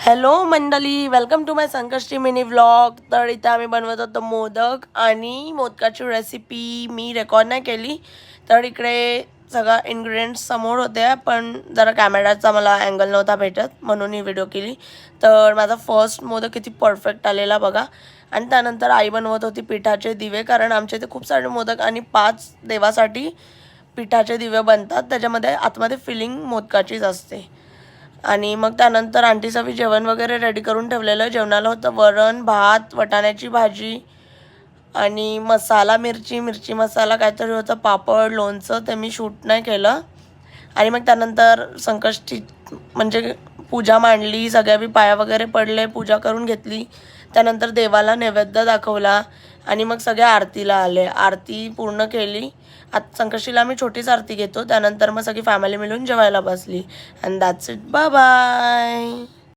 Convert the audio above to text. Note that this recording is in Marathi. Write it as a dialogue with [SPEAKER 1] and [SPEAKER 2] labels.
[SPEAKER 1] हॅलो मंडळी, welcome to my Sankashti mini vlog. तर इथे आम्ही बनवत होतो मोदक आणि मोदकाची रेसिपी मी रेकॉर्ड नाही केली. तर इकडे सगळा इन्ग्रेडियंट्स समोर होते, पण जरा कॅमेराचा मला अँगल नव्हता भेटत म्हणून ही व्हिडिओ केली. तर माझा फर्स्ट मोदक किती परफेक्ट आलेला बघा. आणि त्यानंतर आई बनवत होती पिठाचे दिवे, कारण आमच्या इथे खूप सारे मोदक आणि 5 देवासाठी पिठाचे दिवे बनतात. त्याच्यामध्ये आतमध्ये फिलिंग मोदकाचीच असते. आणि मग त्यानंतर आंटी सगळी जेवण वगैरे रेडी करून ठेवलेलं. जेवणाला होतं वरण, भात, वाटाण्याची भाजी आणि मसाला मिरची मसाला काहीतरी होतं, पापड, लोणचं. ते मी शूट नाही केलं. आणि मग त्यानंतर संकष्टी म्हणजे पूजा मांडली, सगळ्या बी पाया वगैरे पडले, पूजा करून घेतली. त्यानंतर देवाला नैवेद्य दाखवला आणि मग सगळे आरतीला आले. आरती पूर्ण केली. आता संकष्टीला आम्ही छोटीच आरती घेतो. त्यानंतर मग सगळी फॅमिली मिळून जेवायला बसली. And that's it. Bye bye.